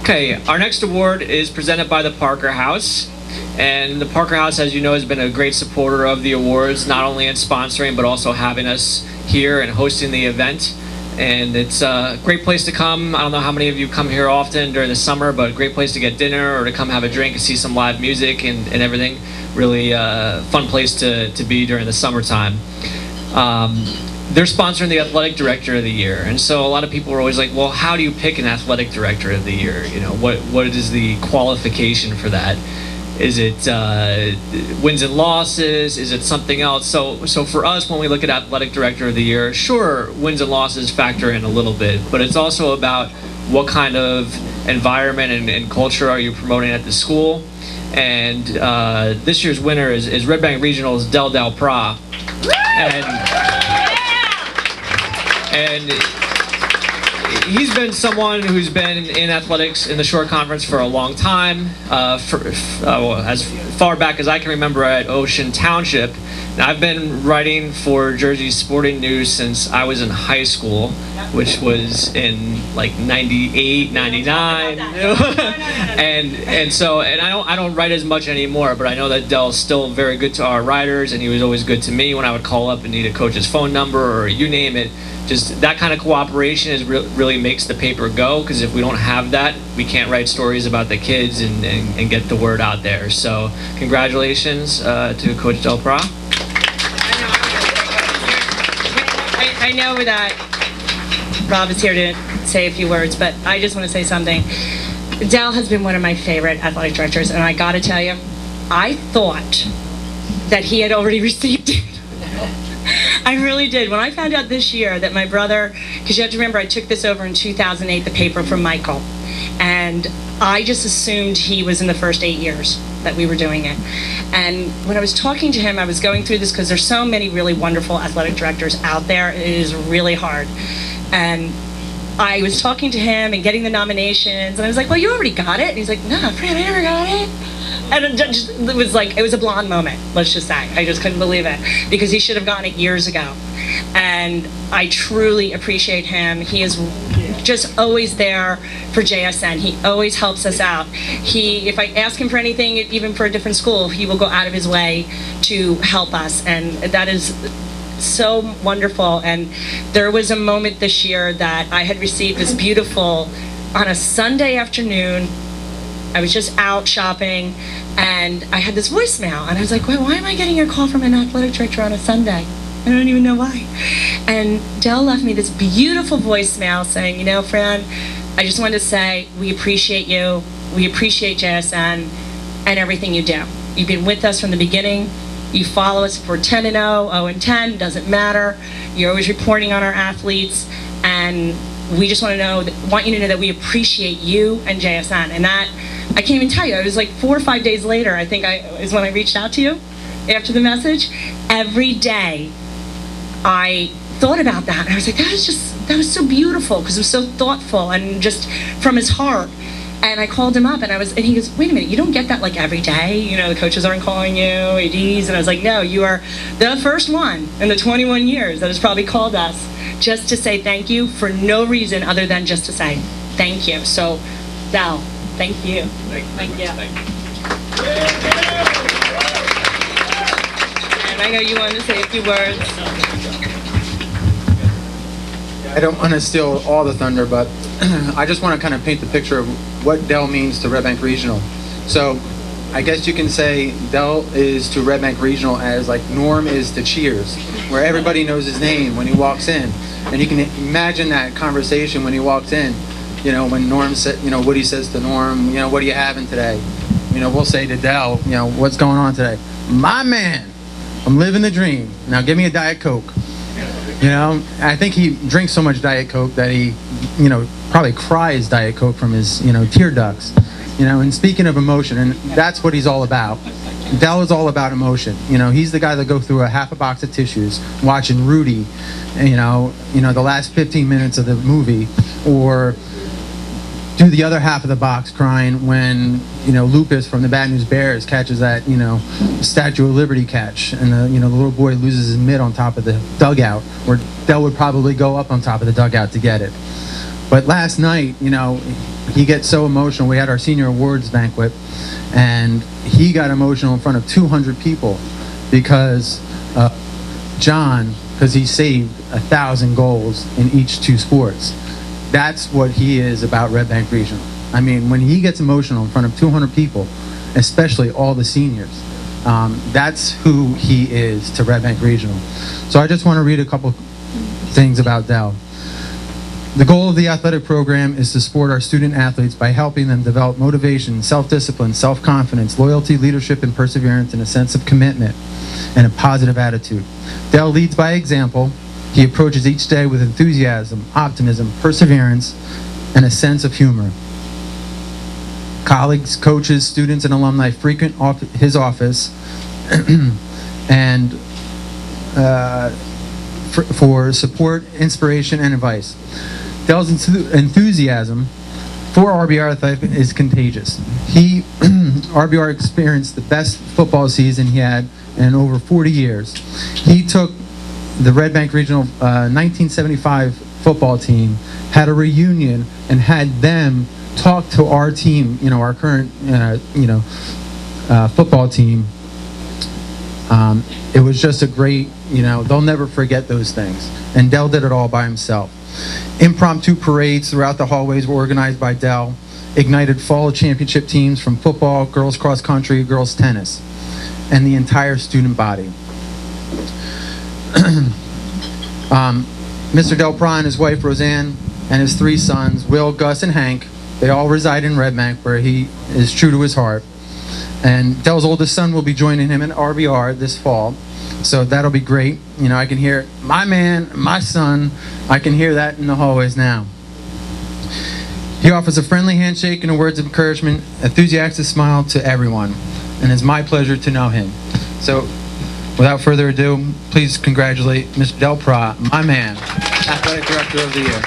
Okay, our next award is presented by the Parker House. And the Parker House, as you know, has been a great supporter of the awards, not only in sponsoring, but also having us here and hosting the event. And it's a great place to come. I don't know how many of you come here often during the summer, but a great place to get dinner or to come have a drink and see some live music and everything. Really fun place to be during the summertime. They're sponsoring the Athletic Director of the Year. And so a lot of people are always like, well, how do you pick an Athletic Director of the Year? You know, what is the qualification for that? Is it wins and losses? Is it something else? So for us, when we look at Athletic Director of the Year, sure, wins and losses factor in a little bit, but it's also about what kind of environment and culture are you promoting at the school. And this year's winner is Red Bank Regional's Del Pra. And he's been someone who's been in athletics in the short conference for a long time, as far back as I can remember at Ocean Township. Now, I've been writing for Jersey Sporting News since I was in high school, which was in like 98, 99. and I don't write as much anymore, but I know that Del's still very good to our writers, and he was always good to me when I would call up and need a coach's phone number or you name it. Just that kind of cooperation really makes the paper go, because if we don't have that, we can't write stories about the kids and get the word out there. So congratulations to Coach Del Pra. I know that Rob is here to say a few words, but I just want to say something. Del has been one of my favorite athletic directors, and I got to tell you, I thought that he had already received it. I really did. When I found out this year that my brother, because you have to remember I took this over in 2008, the paper from Michael, and I just assumed he was in the first 8 years that we were doing it. And when I was talking to him, I was going through this because there's so many really wonderful athletic directors out there. It is really hard. And I was talking to him and getting the nominations, and I was like, well, you already got it? And he's like, no, Fran, I never got it. And it was a blonde moment, let's just say. I just couldn't believe it, because he should have gotten it years ago. And I truly appreciate him. He is just always there for JSN. He always helps us out. If I ask him for anything, even for a different school, he will go out of his way to help us. And that is so wonderful. And there was a moment this year that I had received this beautiful, on a Sunday afternoon, I was just out shopping, and I had this voicemail, and I was like, wait, why am I getting a call from an athletic director on a Sunday? I don't even know why. And Del left me this beautiful voicemail saying, you know, Fran, I just wanted to say we appreciate you, we appreciate JSN and everything you do. You've been with us from the beginning. You follow us for 10-0, 0-10, doesn't matter. You're always reporting on our athletes, and we just want you to know that we appreciate you and JSN. And that, I can't even tell you, it was like 4 or 5 days later, I think is when I reached out to you after the message. Every day I thought about that, and I was like, that was so beautiful, because it was so thoughtful and just from his heart. And I called him up, and he goes, wait a minute, you don't get that like every day? You know, the coaches aren't calling you, ADs. And I was like, no, you are the first one in the 21 years that has probably called us just to say thank you for no reason other than just to say thank you. So, Del, thank you. Thank you. And I know you wanted to say a few words. I don't want to steal all the thunder, but I just want to kind of paint the picture of what Del means to Red Bank Regional. So I guess you can say Del is to Red Bank Regional as like Norm is to Cheers, where everybody knows his name when he walks in. And you can imagine that conversation when he walks in, you know, when Norm said, you know, Woody says to Norm, you know, what are you having today? You know, we'll say to Del, you know, what's going on today? My man, I'm living the dream. Now give me a Diet Coke. You know, I think he drinks so much Diet Coke that he, you know, probably cries Diet Coke from his, you know, tear ducts. You know, and speaking of emotion, and that's what he's all about. Del is all about emotion. You know, he's the guy that go through a half a box of tissues watching Rudy, you know, the last 15 minutes of the movie, or do the other half of the box crying when, you know, Lucas from the Bad News Bears catches that, you know, Statue of Liberty catch, and the, you know, the little boy loses his mitt on top of the dugout, where Del would probably go up on top of the dugout to get it. But last night, he gets so emotional. We had our senior awards banquet, and he got emotional in front of 200 people because John, because he saved 1,000 goals in each two sports. That's what he is about Red Bank Regional. I mean, when he gets emotional in front of 200 people, especially all the seniors, that's who he is to Red Bank Regional. So I just want to read a couple things about Dell. The goal of the athletic program is to support our student athletes by helping them develop motivation, self-discipline, self-confidence, loyalty, leadership, and perseverance, and a sense of commitment and a positive attitude. Dell leads by example. He approaches each day with enthusiasm, optimism, perseverance, and a sense of humor. Colleagues, coaches, students, and alumni frequent his office and for support, inspiration, and advice. Dell's enthusiasm for RBR Athletic is contagious. RBR experienced the best football season he had in over 40 years. He took the Red Bank Regional 1975 football team, had a reunion, and had them talk to our team, our current, football team. It was just a great, they'll never forget those things. And Dell did it all by himself. Impromptu parades throughout the hallways were organized by Dell, ignited fall championship teams from football, girls cross country, girls tennis, and the entire student body. Mr. Del Pra and his wife Roseanne and his 3 sons, Will, Gus, and Hank, they all reside in Red Bank, where he is true to his heart. And Dell's oldest son will be joining him in RBR this fall, so that'll be great. I can hear my man, my son. I can hear that in the hallways now. He offers a friendly handshake and words of encouragement, enthusiastic smile to everyone, and it's my pleasure to know him. So, without further ado, please congratulate Mr. Del Pra, my man, Athletic Director of the Year.